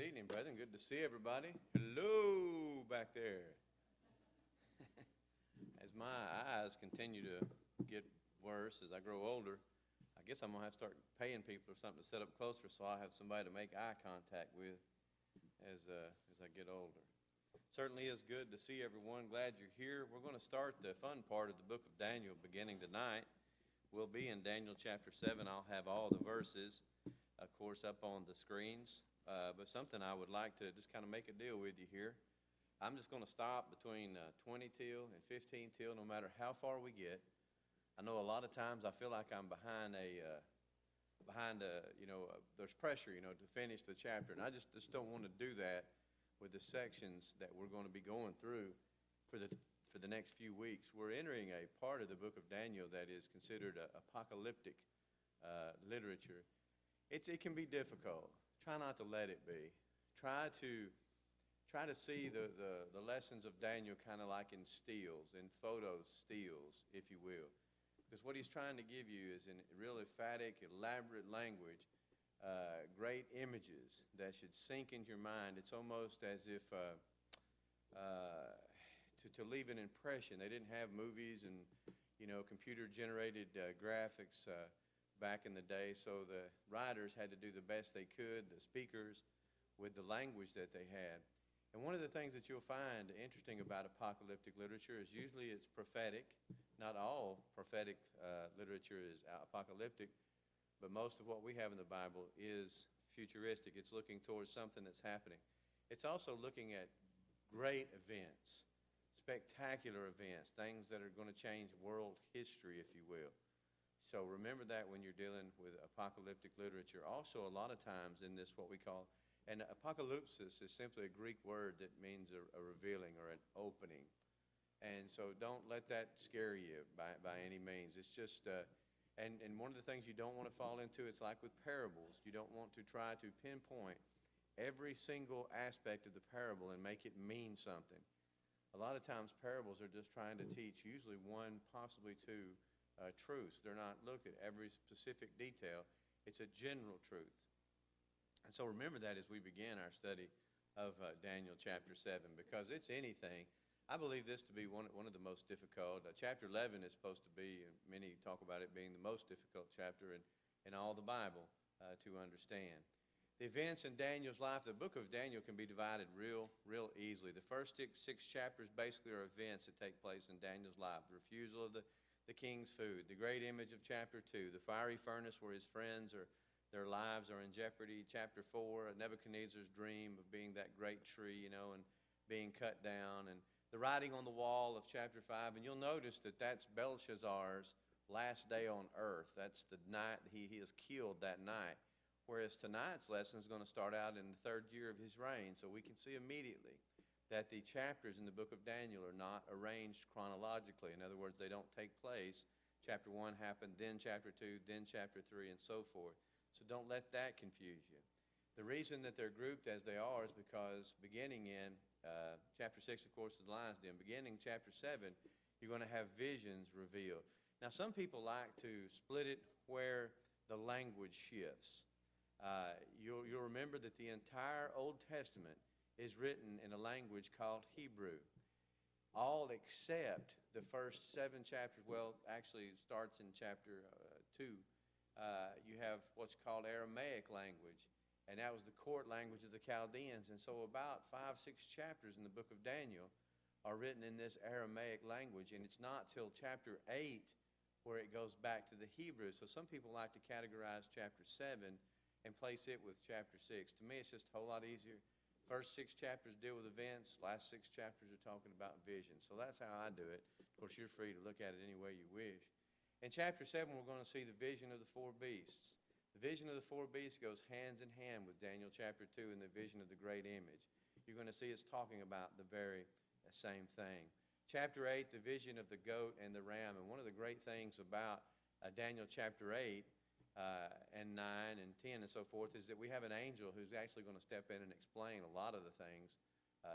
Good evening, brethren. Good to see everybody. Hello back there. As my eyes continue to get worse as I grow older, I guess I'm going to have to start paying people or something to sit up closer so I have somebody to make eye contact with as I get older. Certainly is good to see everyone. Glad you're here. We're going to start the fun part of the book of Daniel beginning tonight. We'll be in Daniel chapter 7. I'll have all the verses, of course, up on the screens. But something I would like to just kind of make a deal with you here. I'm just going to stop between 20 till and 15 till, no matter how far we get. I know a lot of times I feel like I'm behind there's pressure, to finish the chapter. And I just don't want to do that with the sections that we're going to be going through for the next few weeks. We're entering a part of the book of Daniel that is considered apocalyptic literature. It can be difficult. Try not to let it be. Try to see the lessons of Daniel kind of like in stills, in photo stills, if you will. Because what he's trying to give you is in real emphatic, elaborate language, great images that should sink into your mind. It's almost as if to leave an impression. They didn't have movies and, computer-generated graphics back in the day, so the writers had to do the best they could, the speakers, with the language that they had. And one of the things that you'll find interesting about apocalyptic literature is usually it's prophetic. Not all prophetic literature is apocalyptic, but most of what we have in the Bible is futuristic. It's looking towards something that's happening. It's also looking at great events, spectacular events, things that are going to change world history, if you will. So remember that when you're dealing with apocalyptic literature. Also, a lot of times in this, what we call, and apocalypsis is simply a Greek word that means a revealing or an opening. And so don't let that scare you by any means. It's just, and one of the things you don't want to fall into, it's like with parables. You don't want to try to pinpoint every single aspect of the parable and make it mean something. A lot of times parables are just trying to teach usually one, possibly two, truths. They're not looked at every specific detail. It's a general truth. And so remember that as we begin our study of Daniel chapter 7, because it's anything. I believe this to be one of the most difficult. Chapter 11 is supposed to be, and many talk about it being the most difficult chapter in all the Bible to understand. The events in Daniel's life, the book of Daniel can be divided real easily. The first six chapters basically are events that take place in Daniel's life. The refusal of the king's food, the great image of chapter 2, the fiery furnace where his friends or their lives are in jeopardy. Chapter 4, Nebuchadnezzar's dream of being that great tree, and being cut down, and the writing on the wall of chapter 5. And you'll notice that that's Belshazzar's last day on earth. That's the night he is killed that night. Whereas tonight's lesson is going to start out in the third year of his reign. So we can see immediately that the chapters in the book of Daniel are not arranged chronologically. In other words, they don't take place. Chapter 1 happened, then chapter 2, then chapter 3, and so forth. So don't let that confuse you. The reason that they're grouped as they are is because beginning in chapter 6, of course, is the lion's den. Beginning chapter 7, you're going to have visions revealed. Now, some people like to split it where the language shifts. You'll remember that the entire Old Testament is written in a language called Hebrew. All except the first 7 chapters, well, actually it starts in chapter 2. You have what's called Aramaic language, and that was the court language of the Chaldeans. And so about 5-6 chapters in the book of Daniel are written in this Aramaic language, and it's not till chapter 8 where it goes back to the Hebrew. So some people like to categorize chapter 7 and place it with chapter 6. To me, it's just a whole lot easier. First 6 chapters deal with events. Last 6 chapters are talking about vision. So that's how I do it. Of course, you're free to look at it any way you wish. In chapter 7, we're going to see the vision of the 4 beasts. The vision of the 4 beasts goes hands in hand with Daniel chapter 2 and the vision of the great image. You're going to see it's talking about the very same thing. Chapter 8, the vision of the goat and the ram. And one of the great things about Daniel chapter 8 and 9 and 10 and so forth is that we have an angel who's actually going to step in and explain a lot of the things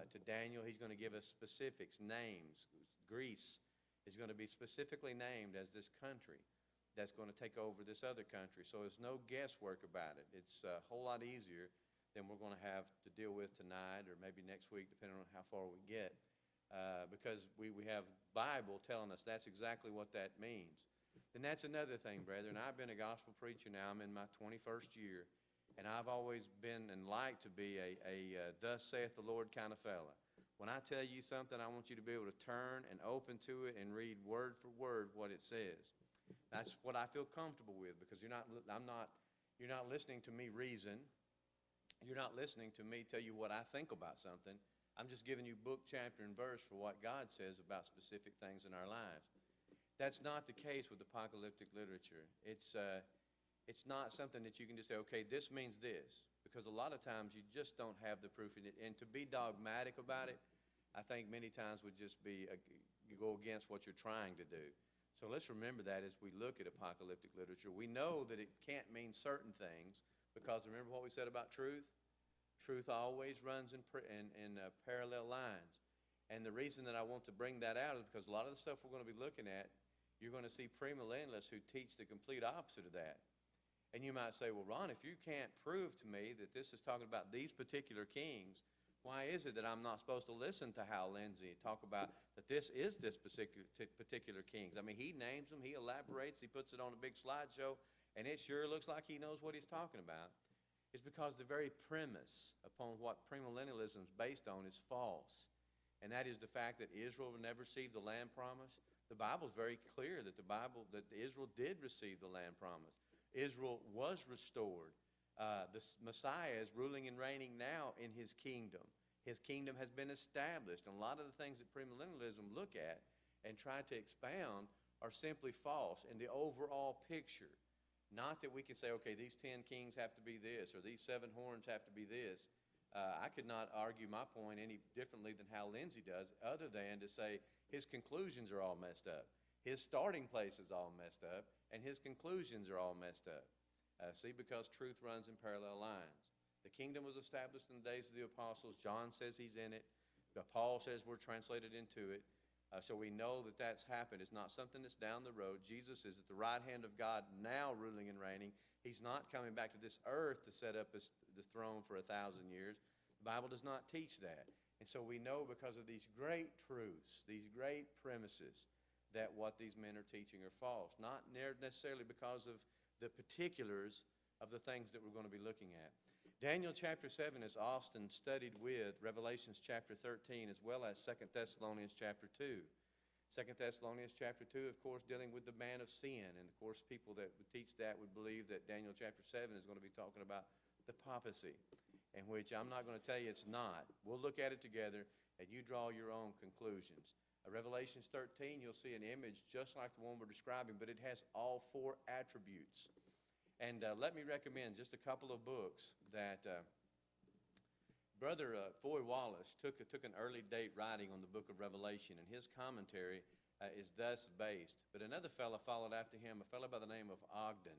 to Daniel. He's going to give us specifics, names. Greece is going to be specifically named as this country that's going to take over this other country. So there's no guesswork about it. It's a whole lot easier than we're going to have to deal with tonight or maybe next week, depending on how far we get, because we have Bible telling us that's exactly what that means. And that's another thing, brethren. I've been a gospel preacher now. I'm in my 21st year, and I've always been and like to be a thus saith the Lord kind of fella. When I tell you something, I want you to be able to turn and open to it and read word for word what it says. That's what I feel comfortable with, because you're not listening to me reason. You're not listening to me tell you what I think about something. I'm just giving you book, chapter, and verse for what God says about specific things in our lives. That's not the case with apocalyptic literature. It's not something that you can just say, okay, this means this, because a lot of times you just don't have the proof in it. And to be dogmatic about it, I think many times would just be you go against what you're trying to do. So let's remember that as we look at apocalyptic literature. We know that it can't mean certain things, because remember what we said about truth? Truth always runs in parallel lines. And the reason that I want to bring that out is because a lot of the stuff we're going to be looking at, you're going to see premillennialists who teach the complete opposite of that. And you might say, well, Ron, if you can't prove to me that this is talking about these particular kings, why is it that I'm not supposed to listen to Hal Lindsey talk about that this is this particular kings? I mean, he names them, he elaborates, he puts it on a big slideshow, and it sure looks like he knows what he's talking about. It's because the very premise upon what premillennialism is based on is false. And that is the fact that Israel will never receive the land promise. The Bible is very clear that Israel did receive the land promise. Israel was restored. The Messiah is ruling and reigning now in his kingdom. His kingdom has been established. And a lot of the things that premillennialism look at and try to expound are simply false in the overall picture. Not that we can say, okay, these 10 kings have to be this, or these 7 horns have to be this. I could not argue my point any differently than Hal Lindsey does, other than to say his conclusions are all messed up. His starting place is all messed up, and his conclusions are all messed up. Because truth runs in parallel lines. The kingdom was established in the days of the apostles. John says he's in it. Paul says we're translated into it. So we know that that's happened. It's not something that's down the road. Jesus is at the right hand of God now ruling and reigning. He's not coming back to this earth to set up the throne for 1,000 years. The Bible does not teach that. And so we know because of these great truths, these great premises, that what these men are teaching are false. Not necessarily because of the particulars of the things that we're going to be looking at. Daniel chapter 7 is often studied with Revelations chapter 13 as well as 2 Thessalonians chapter 2. 2 Thessalonians chapter 2, of course, dealing with the man of sin. And, of course, people that would teach that would believe that Daniel chapter 7 is going to be talking about the papacy, in which I'm not going to tell you it's not. We'll look at it together, and you draw your own conclusions. Revelations 13, you'll see an image just like the one we're describing, but it has all 4 attributes. And let me recommend just a couple of books that Brother Foy Wallace took an early date writing on the book of Revelation, and his commentary is thus based. But another fellow followed after him, a fellow by the name of Ogden.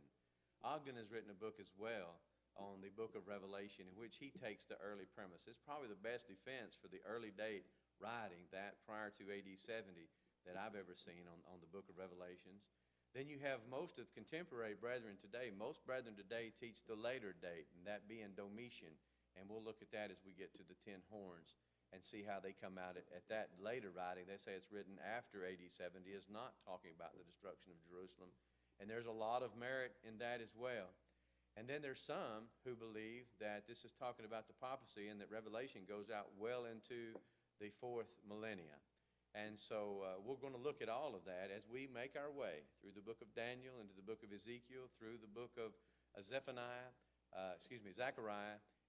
Ogden has written a book as well on the book of Revelation, in which he takes the early premise. It's probably the best defense for the early date writing, that prior to AD 70, that I've ever seen on the book of Revelations. Then you have most of the contemporary brethren today. Most brethren today teach the later date, and that being Domitian. And we'll look at that as we get to the 10 horns and see how they come out at that later writing. They say it's written after AD 70, is not talking about the destruction of Jerusalem. And there's a lot of merit in that as well. And then there's some who believe that this is talking about the papacy and that Revelation goes out well into the 4th millennia. And so we're going to look at all of that as we make our way through the book of Daniel, into the book of Ezekiel, through the book of Zechariah,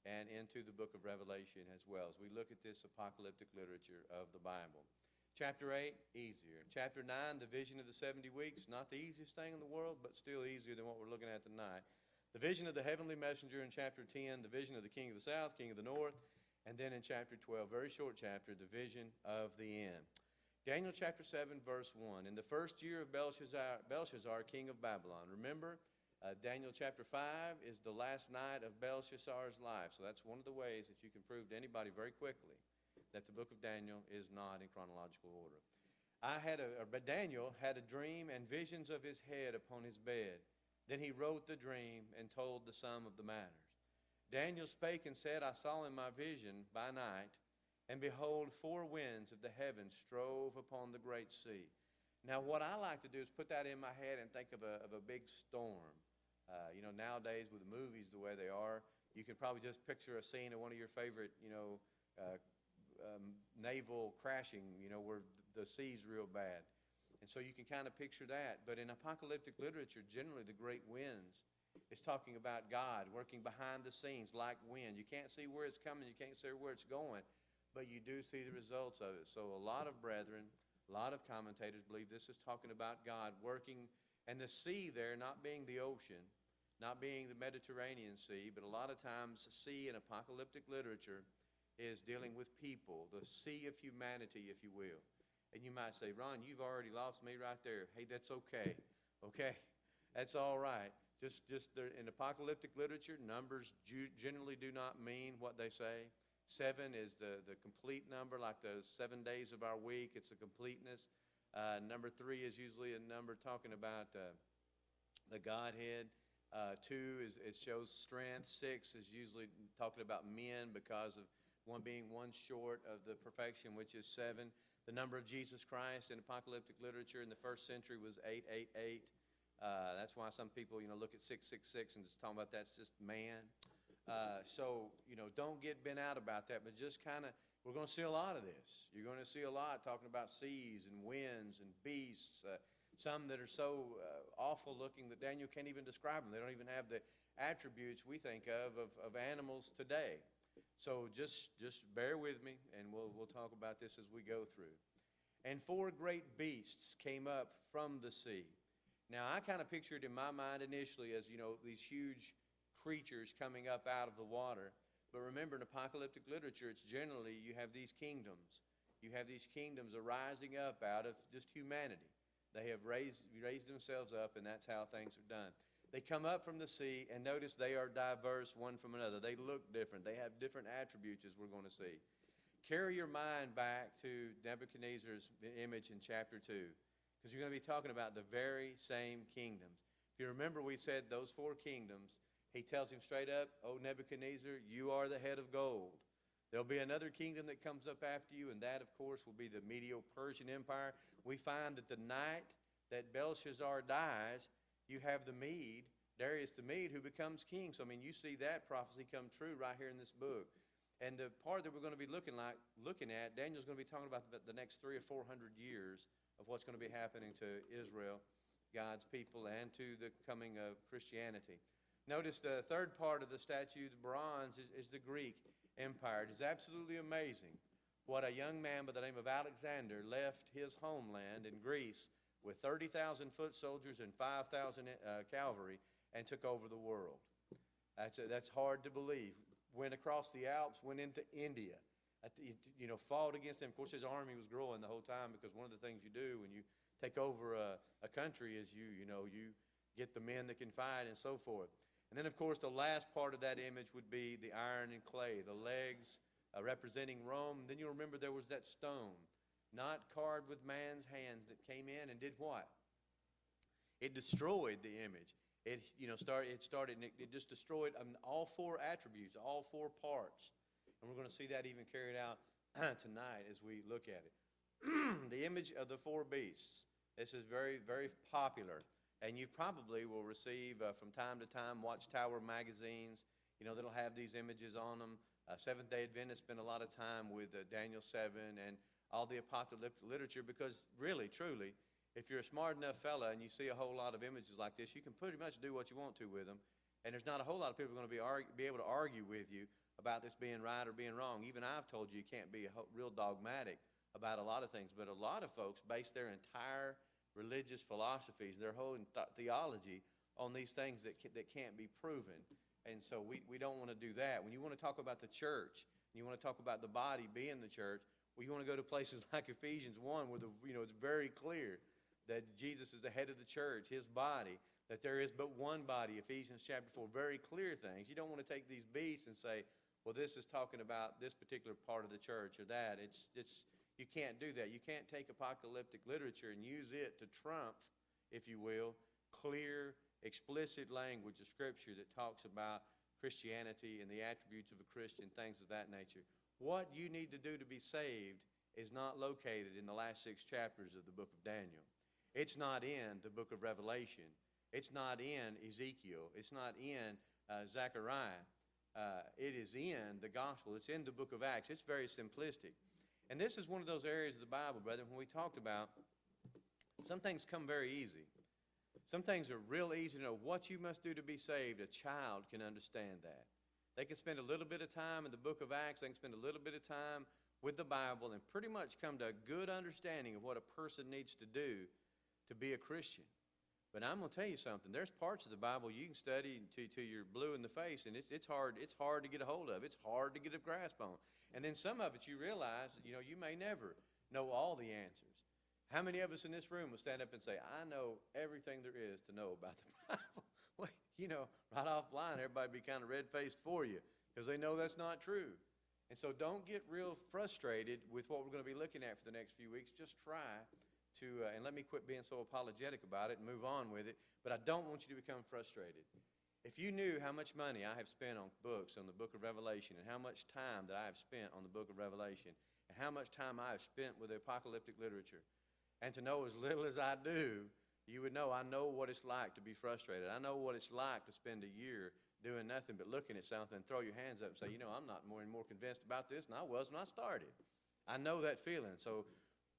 and into the book of Revelation as well, as we look at this apocalyptic literature of the Bible. Chapter 8, easier. Chapter 9, the vision of the 70 weeks, not the easiest thing in the world, but still easier than what we're looking at tonight. The vision of the heavenly messenger in chapter 10, the vision of the king of the south, king of the north, and then in chapter 12, very short chapter, the vision of the end. Daniel chapter 7, verse 1. In the first year of Belshazzar, king of Babylon. Remember, Daniel chapter 5 is the last night of Belshazzar's life. So that's one of the ways that you can prove to anybody very quickly that the book of Daniel is not in chronological order. Daniel had a dream and visions of his head upon his bed. Then he wrote the dream and told the sum of the matters. Daniel spake and said, I saw in my vision by night, and behold, four winds of the heavens strove upon the great sea. Now, what I like to do is put that in my head and think of a big storm. Nowadays with the movies the way they are, you can probably just picture a scene of one of your favorite, naval crashing, where the sea's real bad. And so you can kind of picture that. But in apocalyptic literature, generally the great winds is talking about God working behind the scenes like wind. You can't see where it's coming, you can't see where it's going, but you do see the results of it. So a lot of brethren, a lot of commentators believe this is talking about God working, and the sea there not being the ocean, not being the Mediterranean Sea, but a lot of times sea in apocalyptic literature is dealing with people, the sea of humanity, if you will. And you might say, Ron, you've already lost me right there. Hey, that's okay. Okay? That's all right. Just in apocalyptic literature, numbers generally do not mean what they say. 7 is the complete number, like the 7 days of our week. It's a completeness. Number 3 is usually a number talking about the Godhead. 2 it shows strength. 6 is usually talking about men because of one being one short of the perfection, which is 7. The number of Jesus Christ in apocalyptic literature in the first century was 888. That's why some people, look at 666 and just talking about that's just man. So, don't get bent out about that, but just kind of, we're going to see a lot of this. You're going to see a lot talking about seas and winds and beasts, some that are so awful looking that Daniel can't even describe them. They don't even have the attributes we think of animals today. So just bear with me, and we'll talk about this as we go through. And 4 great beasts came up from the sea. Now, I kind of pictured in my mind initially as, these huge creatures coming up out of the water. But remember, in apocalyptic literature, it's generally you have these kingdoms. You have these kingdoms arising up out of just humanity. They have raised themselves up, and that's how things are done. They come up from the sea, and notice they are diverse one from another. They look different. They have different attributes, as we're going to see. Carry your mind back to Nebuchadnezzar's image in chapter 2, because you're going to be talking about the very same kingdoms. If you remember, we said those 4 kingdoms, he tells him straight up, "O Nebuchadnezzar, you are the head of gold. There'll be another kingdom that comes up after you, and that, of course, will be the Medo-Persian Empire." We find that the night that Belshazzar dies, you have the Mede, Darius the Mede, who becomes king. So, you see that prophecy come true right here in this book. And the part that we're going to be looking at, Daniel's going to be talking about the next 300 or 400 years of what's going to be happening to Israel, God's people, and to the coming of Christianity. Notice the third part of the statue, the bronze, is the Greek Empire. It is absolutely amazing what a young man by the name of Alexander left his homeland in Greece with 30,000 foot soldiers and 5,000 cavalry, and took over the world. That's hard to believe. Went across the Alps, went into India, fought against them. Of course, his army was growing the whole time, because one of the things you do when you take over a country is you get the men that can fight and so forth. And then, of course, the last part of that image would be the iron and clay, the legs representing Rome. Then you'll remember there was that stone, not carved with man's hands, that came in and did what? It destroyed the image. It just destroyed all 4 attributes, all 4 parts. And we're going to see that even carried out tonight as we look at it. The image of the 4 beasts. This is very, very popular. And you probably will receive, from time to time, Watchtower magazines, that'll have these images on them. Seventh-day Adventists spend a lot of time with Daniel 7 and all the apocalyptic literature, because really, truly, if you're a smart enough fella and you see a whole lot of images like this, you can pretty much do what you want to with them. And there's not a whole lot of people going to be able to argue with you about this being right or being wrong. Even I've told you can't be real dogmatic about a lot of things. But a lot of folks base their entire religious philosophies, their whole theology, on these things that can't be proven. And so we don't want to do that. When you want to talk about the church, and you want to talk about the body being the church, well, you want to go to places like Ephesians 1, where it's very clear that Jesus is the head of the church, his body, that there is but one body. Ephesians chapter 4, very clear things. You don't want to take these beasts and say, well, this is talking about this particular part of the church or that. You can't do that. You can't take apocalyptic literature and use it to trump, if you will, clear, explicit language of Scripture that talks about Christianity and the attributes of a Christian, things of that nature. What you need to do to be saved is not located in the last 6 chapters of the book of Daniel. It's not in the book of Revelation. It's not in Ezekiel. It's not in Zechariah. It is in the gospel. It's in the book of Acts. It's very simplistic. And this is one of those areas of the Bible, brother, when we talked about some things come very easy. Some things are real easy to know. What you must do to be saved, a child can understand that. They can spend a little bit of time in the book of Acts. They can spend a little bit of time with the Bible and pretty much come to a good understanding of what a person needs to do to be a Christian. But I'm going to tell you something. There's parts of the Bible you can study till you're blue in the face, and it's hard to get a hold of. It's hard to get a grasp on. And then some of it you realize, you may never know all the answers. How many of us in this room will stand up and say, I know everything there is to know about the Bible? Well, right offline, everybody be kind of red-faced for you because they know that's not true. And so don't get real frustrated with what we're going to be looking at for the next few weeks. Just try to, and let me quit being so apologetic about it and move on with it, but I don't want you to become frustrated. If you knew how much money I have spent on books on the book of Revelation and how much time that I have spent on the book of Revelation and how much time I have spent with the apocalyptic literature, and to know as little as I do, you would know I know what it's like to be frustrated. I know what it's like to spend a year doing nothing but looking at something and throw your hands up and say, I'm not more and more convinced about this than I was when I started. I know that feeling. So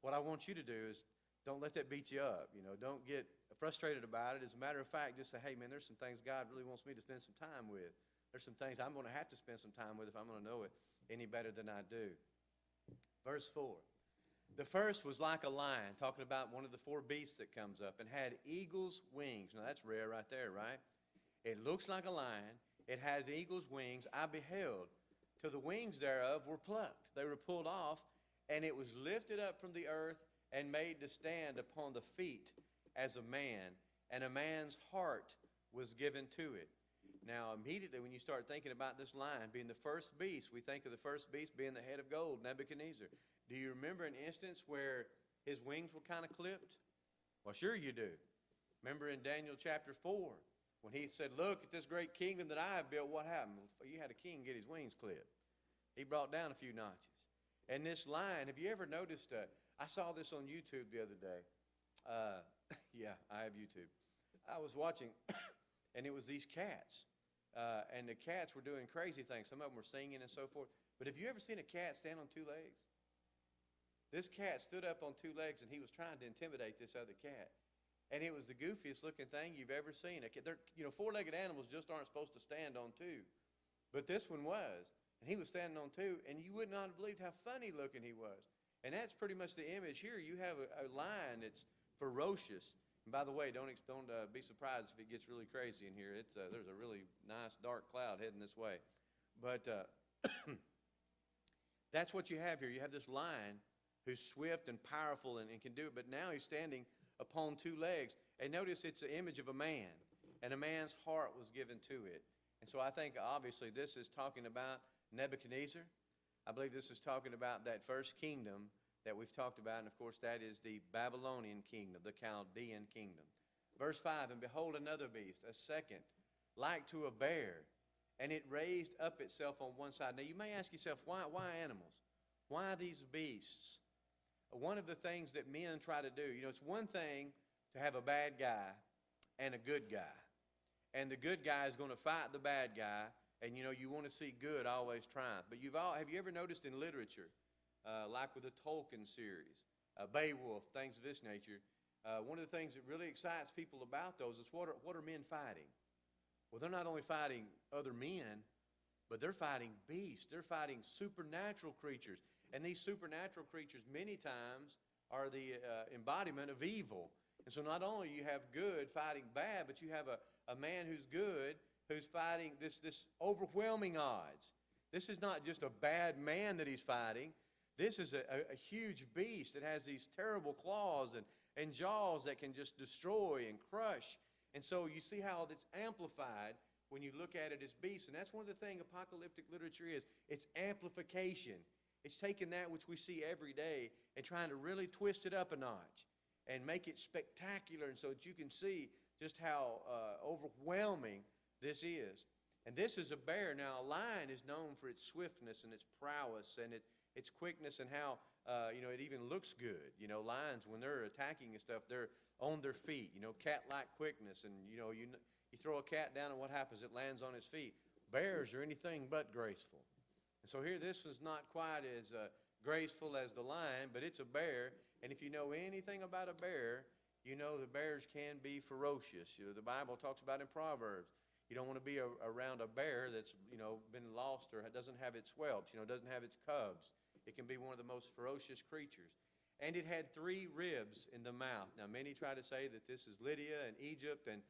what I want you to do is don't let that beat you up. Don't get frustrated about it. As a matter of fact, just say, hey, man, there's some things God really wants me to spend some time with. There's some things I'm going to have to spend some time with if I'm going to know it any better than I do. Verse 4. The first was like a lion, talking about one of the 4 beasts that comes up, and had eagle's wings. Now, that's rare right there, right? It looks like a lion. It has eagle's wings. I beheld, till the wings thereof were plucked. They were pulled off, and it was lifted up from the earth and made to stand upon the feet as a man, and a man's heart was given to it. Now, immediately when you start thinking about this lion being the first beast, we think of the first beast being the head of gold, Nebuchadnezzar. Do you remember an instance where his wings were kind of clipped? Well, sure you do. Remember in Daniel chapter 4, when he said, look at this great kingdom that I have built, what happened? Well, you had a king get his wings clipped. He brought down a few notches. And this lion, have you ever noticed, I saw this on YouTube the other day. Yeah, I have YouTube. I was watching, and it was these cats. And the cats were doing crazy things. Some of them were singing and so forth. But have you ever seen a cat stand on 2 legs? This cat stood up on 2 legs, and he was trying to intimidate this other cat. And it was the goofiest looking thing you've ever seen. 4-legged animals just aren't supposed to stand on 2. But this one was. And he was standing on 2, and you would not have believed how funny looking he was. And that's pretty much the image here. You have a lion that's ferocious. And by the way, don't be surprised if it gets really crazy in here. There's a really nice dark cloud heading this way. But that's what you have here. You have this lion who's swift and powerful and can do it, but now he's standing upon 2 legs. And notice it's an image of a man, and a man's heart was given to it. And so I think obviously this is talking about Nebuchadnezzar. I believe this is talking about that first kingdom that we've talked about, and of course that is the Babylonian kingdom, the Chaldean kingdom. Verse 5, and behold another beast, a second, like to a bear, and it raised up itself on one side. Now you may ask yourself, why animals? Why these beasts? One of the things that men try to do, it's one thing to have a bad guy and a good guy. And the good guy is going to fight the bad guy, and you want to see good always triumph. But have you ever noticed in literature, like with the Tolkien series, Beowulf, things of this nature, one of the things that really excites people about those is what are men fighting? Well, they're not only fighting other men, but they're fighting beasts. They're fighting supernatural creatures. And these supernatural creatures many times are the embodiment of evil. And so not only you have good fighting bad, but you have a man who's good who's fighting this overwhelming odds. This is not just a bad man that he's fighting. This is a huge beast that has these terrible claws and jaws that can just destroy and crush. And so you see how it's amplified when you look at it as beasts. And that's one of the things apocalyptic literature is. It's amplification. It's taking that which we see every day and trying to really twist it up a notch and make it spectacular, and so that you can see just how overwhelming this is. And this is a bear. Now, a lion is known for its swiftness and its prowess and its quickness and how, it even looks good. Lions, when they're attacking and stuff, they're on their feet, cat-like quickness. And, you throw a cat down and what happens? It lands on its feet. Bears are anything but graceful. And so here, this was not quite as graceful as the lion, but it's a bear. And if you know anything about a bear, you know the bears can be ferocious. The Bible talks about in Proverbs. You don't want to be around a bear that's, been lost or doesn't have its whelps, doesn't have its cubs. It can be one of the most ferocious creatures. And it had 3 ribs in the mouth. Now, many try to say that this is Lydia and Egypt and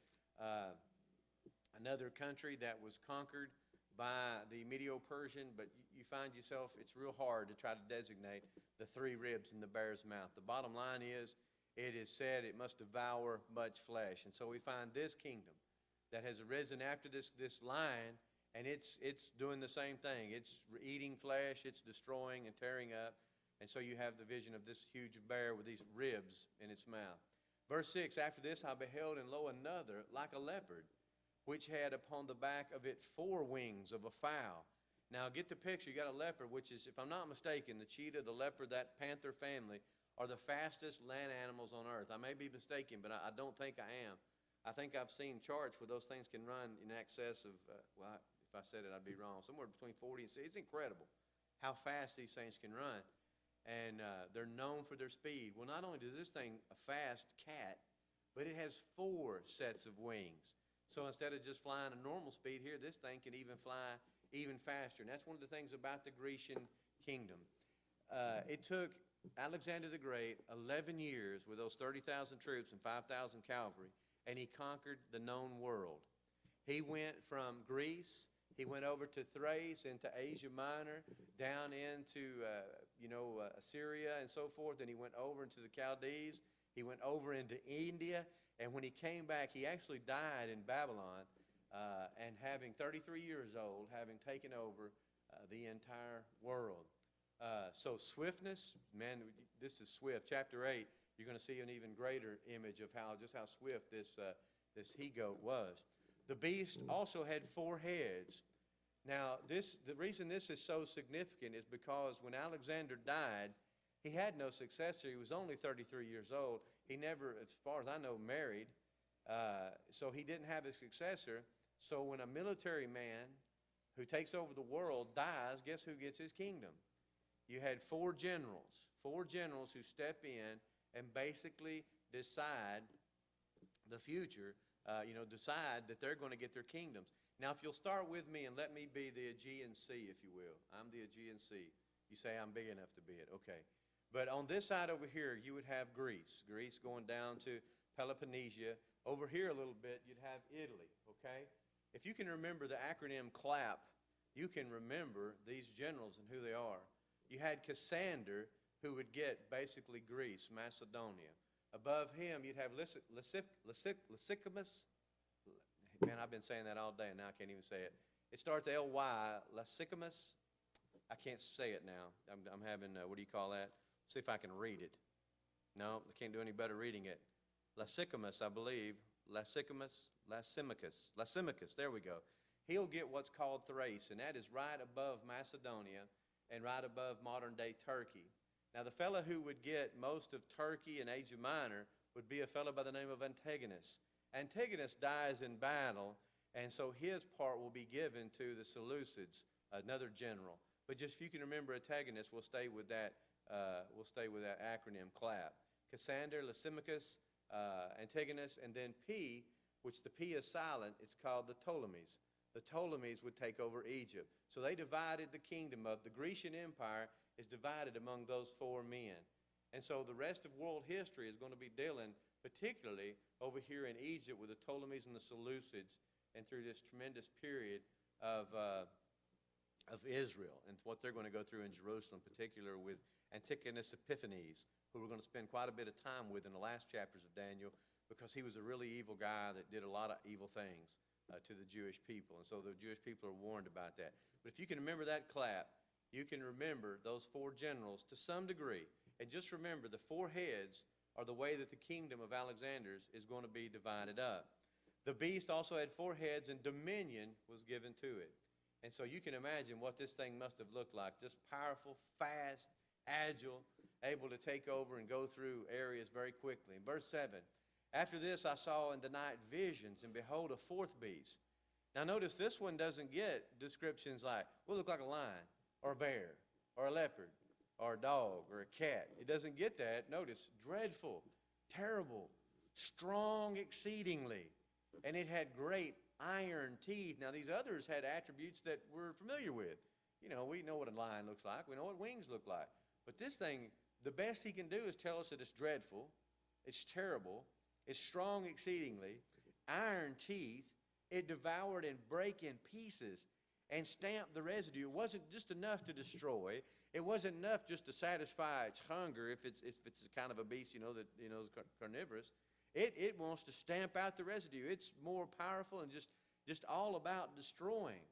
another country that was conquered by the Medo-Persian, but you find yourself, it's real hard to try to designate the 3 ribs in the bear's mouth. The bottom line is, it is said it must devour much flesh. And so we find this kingdom that has arisen after this lion, and it's doing the same thing. It's eating flesh, it's destroying and tearing up. And so you have the vision of this huge bear with these ribs in its mouth. Verse 6, after this I beheld, and lo, another like a leopard, which had upon the back of it 4 wings of a fowl. Now get the picture. You got a leopard, which is, if I'm not mistaken, the cheetah, the leopard, that panther family are the fastest land animals on earth. I may be mistaken, but I don't think I am. I think I've seen charts where those things can run in excess of, if I said it, I'd be wrong, somewhere between 40 and 60. It's incredible how fast these things can run. And they're known for their speed. Well, not only does this thing a fast cat, but it has 4 sets of wings. So instead of just flying a normal speed here, this thing can even fly even faster. And that's one of the things about the Grecian kingdom. It took Alexander the Great 11 years with those 30,000 troops and 5,000 cavalry, and he conquered the known world. He went from Greece, he went over to Thrace, into Asia Minor, down into, Assyria and so forth, and he went over into the Chaldees. He went over into India, and when he came back, he actually died in Babylon, and having 33 years old, having taken over the entire world. So swiftness, man, this is swift. Chapter 8, you're going to see an even greater image of how swift this he-goat was. The beast also had 4 heads. Now, the reason this is so significant is because when Alexander died, he had no successor. He was only 33 years old. He never, as far as I know, married. So he didn't have a successor. So when a military man who takes over the world dies, guess who gets his kingdom? You had 4 generals who step in and basically decide the future, decide that they're going to get their kingdoms. Now, if you'll start with me and let me be the Aegean Sea, if you will. I'm the Aegean Sea. You say I'm big enough to be it. Okay. But on this side over here, you would have Greece. Greece going down to Peloponnesia. Over here a little bit, you'd have Italy. Okay? If you can remember the acronym CLAP, you can remember these generals and who they are. You had Cassander, who would get basically Greece, Macedonia. Above him, you'd have Lysicamus. Man, I've been saying that all day, and now I can't even say it. It starts L-Y, Lysicamus. I can't say it now. I'm having, what do you call that? See if I can read it. No, I can't do any better reading it. Lysicamus, I believe. Lysimachus, there we go. He'll get what's called Thrace, and that is right above Macedonia and right above modern-day Turkey. Now, the fellow who would get most of Turkey and Asia Minor would be a fellow by the name of Antigonus. Antigonus dies in battle, and so his part will be given to the Seleucids, another general. But just if you can remember Antigonus, we'll stay with that acronym CLAP. Cassander, Lysimachus, Antigonus, and then P, which the P is silent, it's called the Ptolemies. The Ptolemies would take over Egypt. So they divided the kingdom of the Grecian Empire is divided among those 4 men. And so the rest of world history is going to be dealing particularly over here in Egypt with the Ptolemies and the Seleucids and through this tremendous period of Israel and what they're going to go through in Jerusalem, particularly with Antiochus Epiphanes, who we're going to spend quite a bit of time with in the last chapters of Daniel because he was a really evil guy that did a lot of evil things to the Jewish people. And so the Jewish people are warned about that. But if you can remember that clap, you can remember those 4 generals to some degree. And just remember, the 4 heads are the way that the kingdom of Alexander's is going to be divided up. The beast also had 4 heads, and dominion was given to it. And so you can imagine what this thing must have looked like. Just powerful, fast, agile, able to take over and go through areas very quickly. In verse 7, after this I saw in the night visions, and behold, a 4th beast. Now notice this one doesn't get descriptions like, well, it looked like a lion, or a bear, or a leopard, or a dog, or a cat. It doesn't get that. Notice, dreadful, terrible, strong exceedingly. And it had great iron teeth. Now these others had attributes that we're familiar with. You know, we know what a lion looks like. We know what wings look like. But this thing, the best he can do is tell us that it's dreadful, it's terrible, it's strong exceedingly, iron teeth. It devoured and brake in pieces and stamped the residue. It wasn't just enough to destroy. It wasn't enough just to satisfy its hunger if it's kind of a beast, that is carnivorous. It wants to stamp out the residue. It's more powerful and just all about destroying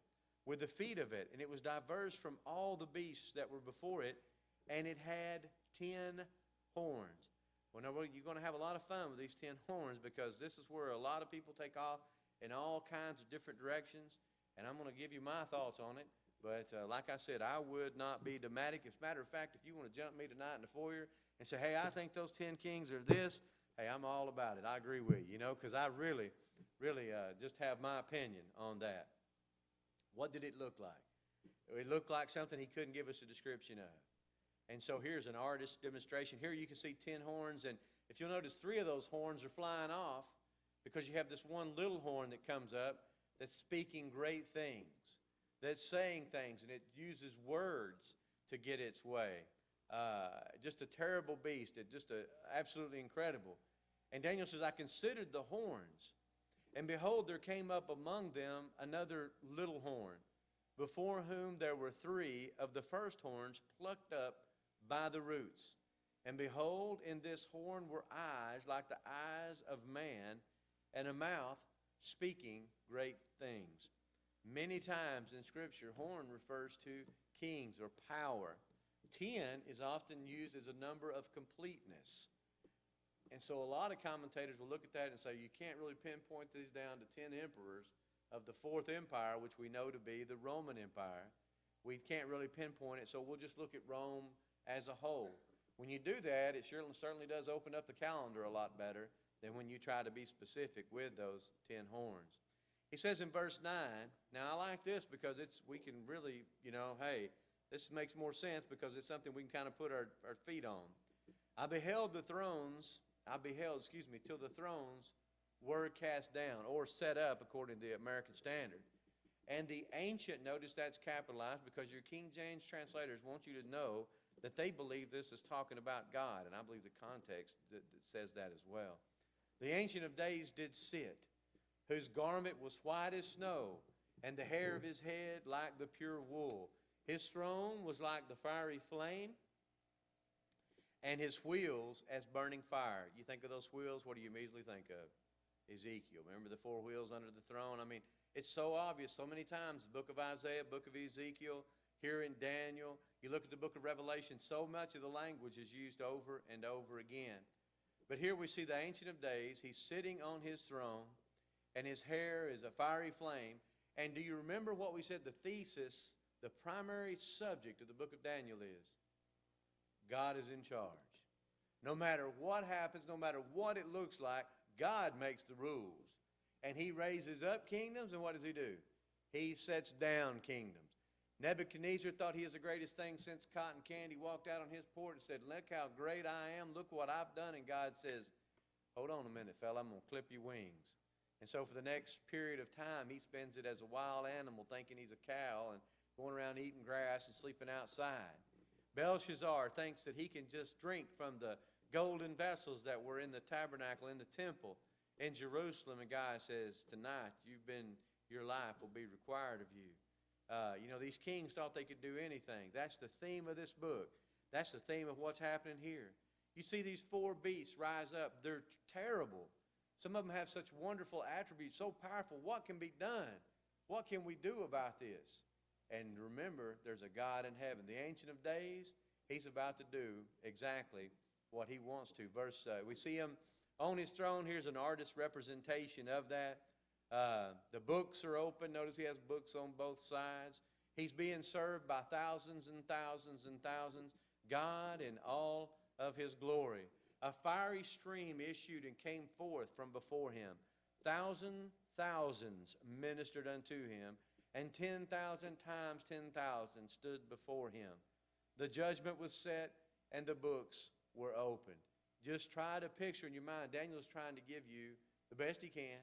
with the feet of it. And it was diverse from all the beasts that were before it, and it had 10 horns. Well, now you're going to have a lot of fun with these 10 horns, because this is where a lot of people take off in all kinds of different directions, and I'm going to give you my thoughts on it. But like I said, I would not be dogmatic. As a matter of fact, if you want to jump me tonight in the foyer and say, hey, I think those 10 kings are this, hey, I'm all about it. I agree with you, because I really just have my opinion on that. What did it look like? It looked like something he couldn't give us a description of. And so here's an artist's demonstration. Here you can see 10 horns, and if you'll notice, 3 of those horns are flying off, because you have this one little horn that comes up that's speaking great things, that's saying things, and it uses words to get its way. Just a terrible beast. Absolutely incredible. And Daniel says, I considered the horns, and behold, there came up among them another little horn, before whom there were 3 of the first horns plucked up by the roots. And behold, in this horn were eyes like the eyes of man, and a mouth speaking great things. Many times in Scripture, horn refers to kings or power. 10 is often used as a number of completeness. And so a lot of commentators will look at that and say, you can't really pinpoint these down to 10 emperors of the 4th empire, which we know to be the Roman Empire. We can't really pinpoint it, so we'll just look at Rome as a whole. When you do that, it certainly does open up the calendar a lot better than when you try to be specific with those 10 horns. He says in verse 9, now I like this because we can really, hey, this makes more sense because it's something we can kind of put our feet on. I beheld till the thrones were cast down, or set up according to the American Standard. And the ancient, notice that's capitalized because your King James translators want you to know that they believe this is talking about God, and I believe the context that says that as well. The Ancient of Days did sit, whose garment was white as snow, and the hair of his head like the pure wool. His throne was like the fiery flame, and his wheels as burning fire. You think of those wheels, what do you immediately think of? Ezekiel. Remember the 4 wheels under the throne? I mean, it's so obvious so many times. The book of Isaiah, book of Ezekiel, here in Daniel. You look at the book of Revelation, so much of the language is used over and over again. But here we see the Ancient of Days. He's sitting on his throne, and his hair is a fiery flame. And do you remember what we said the thesis, the primary subject of the book of Daniel is? God is in charge. No matter what happens, no matter what it looks like, God makes the rules. And he raises up kingdoms, and what does he do? He sets down kingdoms. Nebuchadnezzar thought he is the greatest thing since cotton candy. Walked out on his porch and said, look how great I am. Look what I've done. And God says, hold on a minute, fella. I'm going to clip your wings. And so for the next period of time, he spends it as a wild animal, thinking he's a cow and going around eating grass and sleeping outside. Belshazzar thinks that he can just drink from the golden vessels that were in the tabernacle, in the temple in Jerusalem. And God says, tonight, your life will be required of you. These kings thought they could do anything. That's the theme of this book. That's the theme of what's happening here. You see these 4 beasts rise up. They're terrible. Some of them have such wonderful attributes, so powerful. What can be done? What can we do about this? And remember, there's a God in heaven. The Ancient of Days, he's about to do exactly what he wants to. We see him on his throne. Here's an artist's representation of that. The books are open. Notice he has books on both sides. He's being served by thousands and thousands and thousands. God in all of his glory. A fiery stream issued and came forth from before him. Thousands ministered unto him, and 10,000 times 10,000 stood before him. The judgment was set, and the books were opened. Just try to picture in your mind, Daniel's trying to give you the best he can.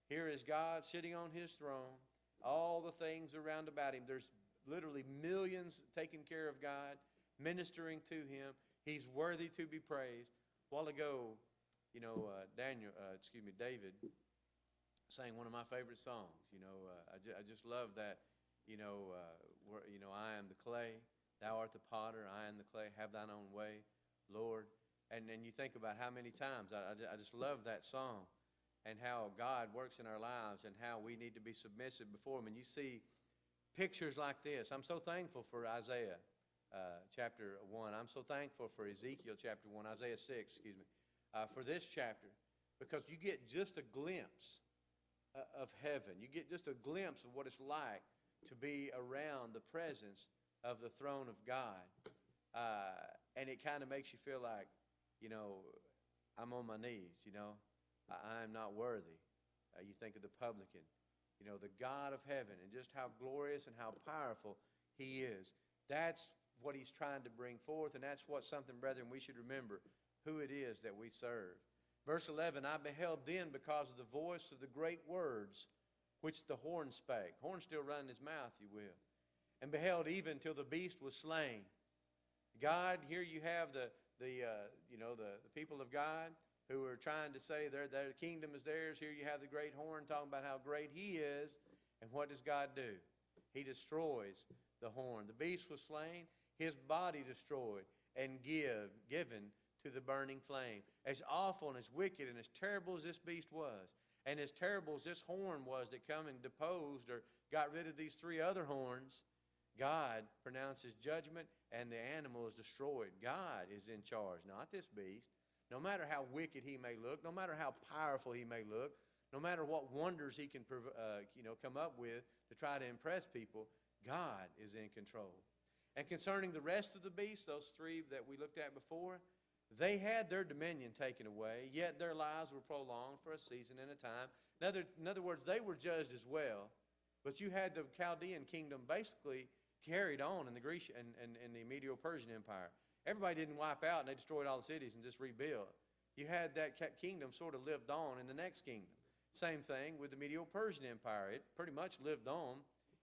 Here is God sitting on his throne, all the things around about him. There's literally millions taking care of God, ministering to him. He's worthy to be praised. A while ago, David sang one of my favorite songs. I just love that. I am the clay, thou art the potter, I am the clay, have thine own way, Lord. And then you think about how many times, I just love that song and how God works in our lives and how we need to be submissive before him. And you see pictures like this. I'm so thankful for Isaiah chapter 1. I'm so thankful for Ezekiel chapter 1, Isaiah 6, for this chapter, because you get just a glimpse of heaven. You get just a glimpse of what it's like to be around the presence of the throne of God. And it kind of makes you feel like, I'm on my knees, I am not worthy. You think of the publican, the God of heaven, and just how glorious and how powerful he is. That's what he's trying to bring forth, and that's something, brethren, we should remember, who it is that we serve. Verse 11, I beheld then because of the voice of the great words which the horn spake. Horn still running his mouth, you will. And beheld even till the beast was slain. God, here you have the people of God who are trying to say their kingdom is theirs. Here you have the great horn talking about how great he is. And what does God do? He destroys the horn. The beast was slain, his body destroyed, and given to the burning flame. As awful and as wicked and as terrible as this beast was, and as terrible as this horn was that come and deposed or got rid of these three other horns, God pronounces judgment and the animal is destroyed. God is in charge, not this beast. No matter how wicked he may look, no matter how powerful he may look, no matter what wonders he can come up with to try to impress people, God is in control. And concerning the rest of the beasts, those three that we looked at before, they had their dominion taken away, yet their lives were prolonged for a season and a time. In other words, they were judged as well. But you had the Chaldean kingdom basically carried on in the Grecian and the Medo-Persian Empire. Everybody didn't wipe out and they destroyed all the cities and just rebuilt. You had that kingdom sort of lived on in the next kingdom. Same thing with the Medo-Persian Empire. It pretty much lived on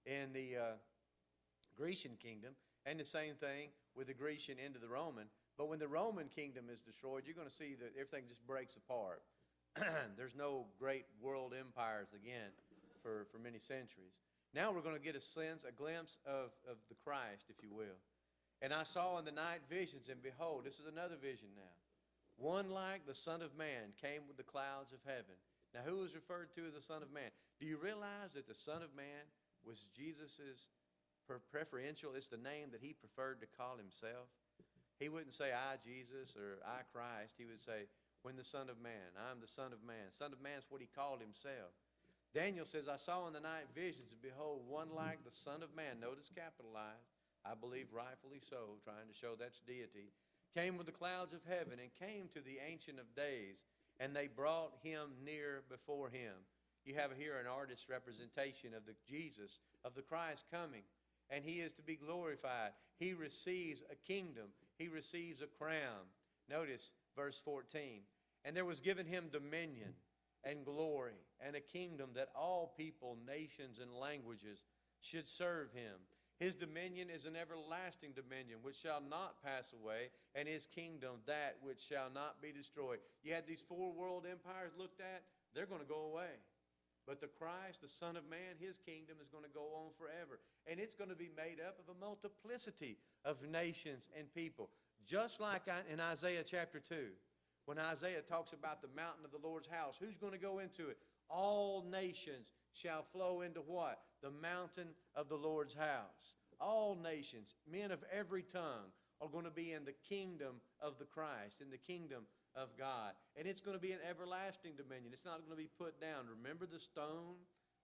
in the Grecian kingdom, and the same thing with the Grecian into the Roman. But when the Roman kingdom is destroyed, you're going to see that everything just breaks apart. There's no great world empires again for many centuries. Now we're going to get a glimpse of the Christ, if you will. And I saw in the night visions, and behold, this is another vision now. One like the Son of Man came with the clouds of heaven. Now who is referred to as the Son of Man? Do you realize that the Son of Man was Jesus's preferential? It's the name that he preferred to call himself. He wouldn't say, I, Jesus, or I, Christ. He would say, when the Son of Man, I'm the Son of Man. Son of Man is what he called himself. Daniel says, I saw in the night visions, and behold, one like the Son of Man, notice capitalized, I believe rightfully so, trying to show that's deity, came with the clouds of heaven and came to the Ancient of Days, and they brought him near before him. You have here an artist's representation of the Jesus, of the Christ coming, and he is to be glorified. He receives a kingdom. He receives a crown. Notice verse 14. And there was given him dominion and glory and a kingdom that all people, nations, and languages should serve him. His dominion is an everlasting dominion which shall not pass away, and his kingdom that which shall not be destroyed. You had these four world empires looked at, they're going to go away. But the Christ, the Son of Man, his kingdom is going to go on forever. And it's going to be made up of a multiplicity of nations and people. Just like in Isaiah chapter 2, when Isaiah talks about the mountain of the Lord's house, who's going to go into it? All nations shall flow into what? The mountain of the Lord's house. All nations, men of every tongue, are going to be in the kingdom of the Christ, in the kingdom of God. And it's going to be an everlasting dominion. It's not going to be put down. Remember the stone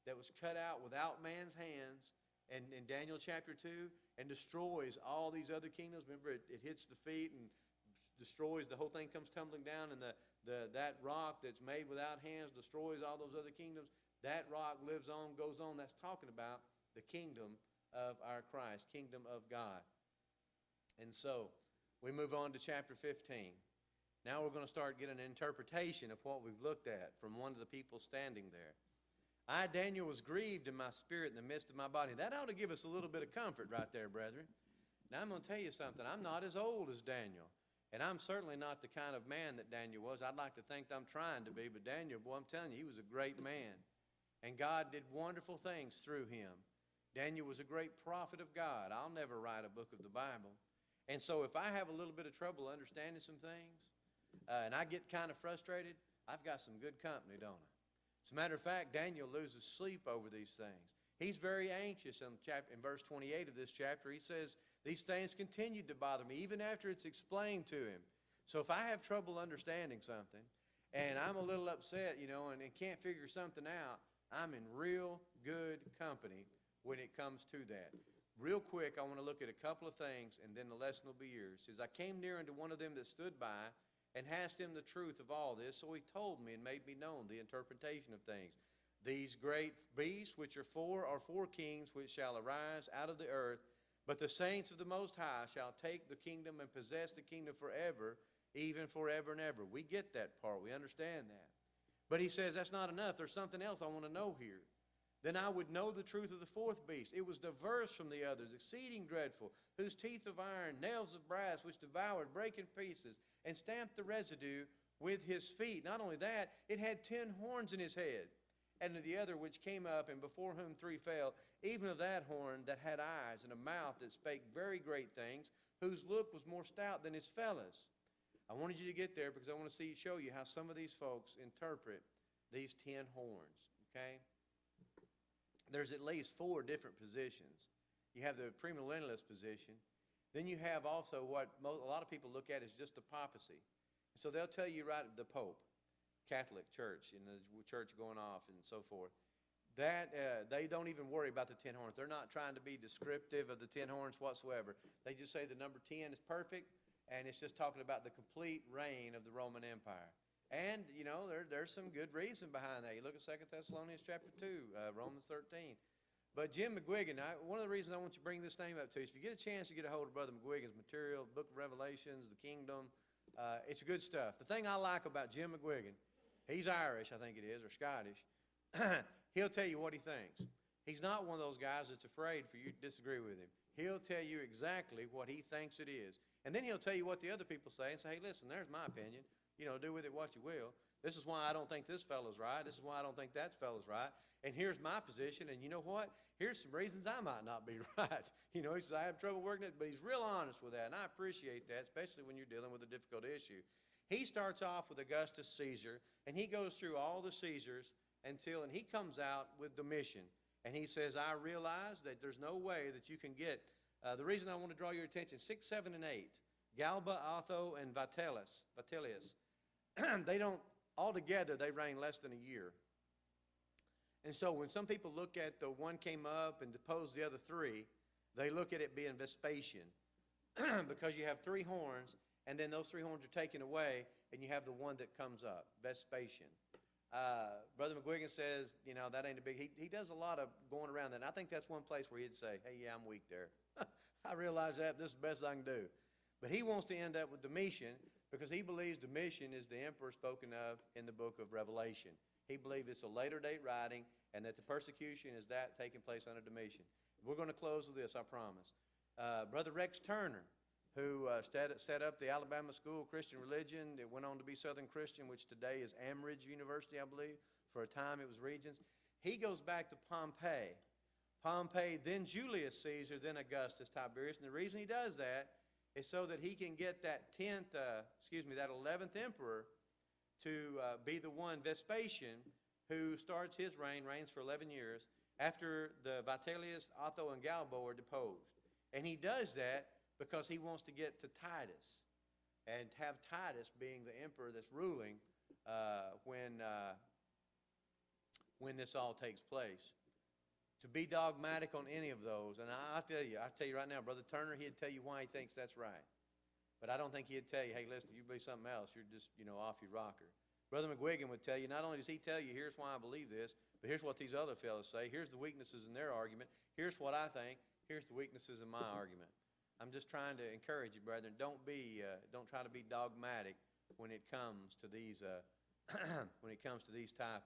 that was cut out without man's hands in Daniel chapter 2 and destroys all these other kingdoms? Remember, it hits the feet and destroys, the whole thing comes tumbling down, and that rock that's made without hands destroys all those other kingdoms. That rock lives on, goes on. That's talking about the kingdom of our Christ, kingdom of God. And so we move on to chapter 15. Now we're going to start getting an interpretation of what we've looked at from one of the people standing there. I, Daniel, was grieved in my spirit in the midst of my body. That ought to give us a little bit of comfort right there, brethren. Now I'm going to tell you something. I'm not as old as Daniel, and I'm certainly not the kind of man that Daniel was. I'd like to think I'm trying to be, but Daniel, boy, I'm telling you, he was a great man, and God did wonderful things through him. Daniel was a great prophet of God. I'll never write a book of the Bible. And so if I have a little bit of trouble understanding some things, and I get kind of frustrated, I've got some good company, don't I? As a matter of fact, Daniel loses sleep over these things. He's very anxious in verse 28 of this chapter. He says, these things continued to bother me even after it's explained to him. So if I have trouble understanding something, and I'm a little upset, and can't figure something out, I'm in real good company when it comes to that. Real quick, I want to look at a couple of things, and then the lesson will be yours. It says, I came near unto one of them that stood by, and asked him the truth of all this. So he told me and made me known the interpretation of things. These great beasts, which are four kings, which shall arise out of the earth. But the saints of the Most High shall take the kingdom and possess the kingdom forever, even forever and ever. We get that part. We understand that. But he says that's not enough. There's something else I want to know here. Then I would know the truth of the fourth beast. It was diverse from the others, exceeding dreadful, whose teeth of iron, nails of brass, which devoured, brake in pieces, and stamped the residue with his feet. Not only that, it had 10 horns in his head. And to the other which came up, and before whom 3 fell, even of that horn that had eyes, and a mouth that spake very great things, whose look was more stout than his fellows. I wanted you to get there because I want to show you how some of these folks interpret these 10 horns, okay? There's at least 4 different positions. You have the premillennialist position. Then you have also what a lot of people look at as just the papacy. So they'll tell you right the Pope, Catholic Church, the church going off and so forth. That they don't even worry about the 10 horns. They're not trying to be descriptive of the 10 horns whatsoever. They just say the number 10 is perfect, and it's just talking about the complete reign of the Roman Empire. And, there's some good reason behind that. You look at 2 Thessalonians chapter 2, Romans 13. But Jim McGuigan, one of the reasons I want you to bring this name up to you is if you get a chance to get a hold of Brother McGuigan's material, Book of Revelations, the Kingdom, it's good stuff. The thing I like about Jim McGuigan, he's Irish, I think it is, or Scottish. He'll tell you what he thinks. He's not one of those guys that's afraid for you to disagree with him. He'll tell you exactly what he thinks it is. And then he'll tell you what the other people say and say, hey, listen, there's my opinion. Do with it what you will. This is why I don't think this fellow's right. This is why I don't think that fellow's right. And here's my position. And you know what? Here's some reasons I might not be right. He says, I have trouble working it, but he's real honest with that. And I appreciate that, especially when you're dealing with a difficult issue. He starts off with Augustus Caesar, and he goes through all the Caesars and he comes out with Domitian. And he says, I realize that there's no way that you can get, the reason I want to draw your attention, 6, 7, and 8, Galba, Otho, and Vitellius. Altogether, they reign less than a year. And so when some people look at the one came up and deposed the other 3, they look at it being Vespasian because you have 3 horns, and then those 3 horns are taken away, and you have the one that comes up, Vespasian. Brother McGuigan says, that ain't a big, he does a lot of going around that, and I think that's one place where he'd say, hey, yeah, I'm weak there. I realize that, this is the best I can do. But he wants to end up with Domitian because he believes Domitian is the emperor spoken of in the book of Revelation. He believes it's a later date writing and that the persecution is that taking place under Domitian. We're going to close with this, I promise. Brother Rex Turner, who set up the Alabama School of Christian Religion. It went on to be Southern Christian, which today is Amridge University, I believe. For a time it was Regents. He goes back to Pompey. Pompey, then Julius Caesar, then Augustus Tiberius. And the reason he does that is so that he can get that 11th emperor to be the one, Vespasian, who starts his reigns for 11 years, after the Vitellius, Otho, and Galba are deposed. And he does that because he wants to get to Titus. and have Titus being the emperor that's ruling when this all takes place. To be dogmatic on any of those, and I tell you right now, Brother Turner, he'd tell you why he thinks that's right. But I don't think he'd tell you, hey, listen, you be something else, you're just, off your rocker. Brother McGuigan would tell you, not only does he tell you, here's why I believe this, but here's what these other fellows say. Here's the weaknesses in their argument. Here's what I think. Here's the weaknesses in my argument. I'm just trying to encourage you, brethren. Don't try to be dogmatic when it comes to these type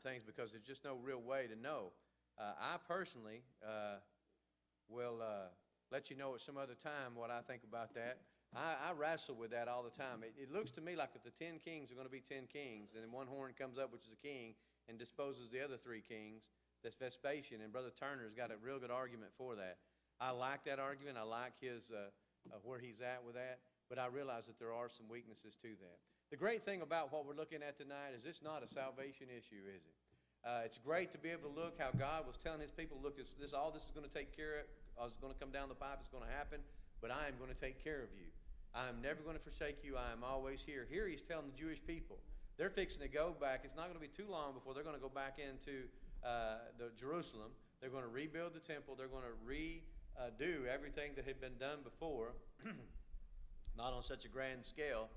things, because there's just no real way to know. I personally will let you know at some other time what I think about that. I wrestle with that all the time. It looks to me like if the 10 kings are going to be 10 kings, and then one horn comes up, which is a king, and disposes the other 3 kings, that's Vespasian, and Brother Turner's got a real good argument for that. I like that argument. I like his where he's at with that, but I realize that there are some weaknesses to that. The great thing about what we're looking at tonight is it's not a salvation issue, is it? It's great to be able to look how God was telling his people, look, all this is going to take care of, it's going to come down the pipe, it's going to happen, but I am going to take care of you. I am never going to forsake you. I am always here. Here he's telling the Jewish people. They're fixing to go back. It's not going to be too long before they're going to go back into the Jerusalem. They're going to rebuild the temple. They're going to redo everything that had been done before, not on such a grand scale.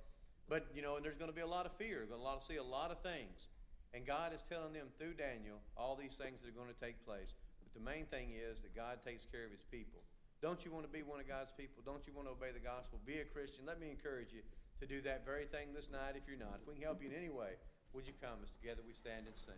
But, and there's going to be a lot of fear. We're going to see a lot of things. And God is telling them through Daniel all these things that are going to take place. But the main thing is that God takes care of his people. Don't you want to be one of God's people? Don't you want to obey the gospel? Be a Christian. Let me encourage you to do that very thing this night if you're not. If we can help you in any way, would you come as together we stand and sing?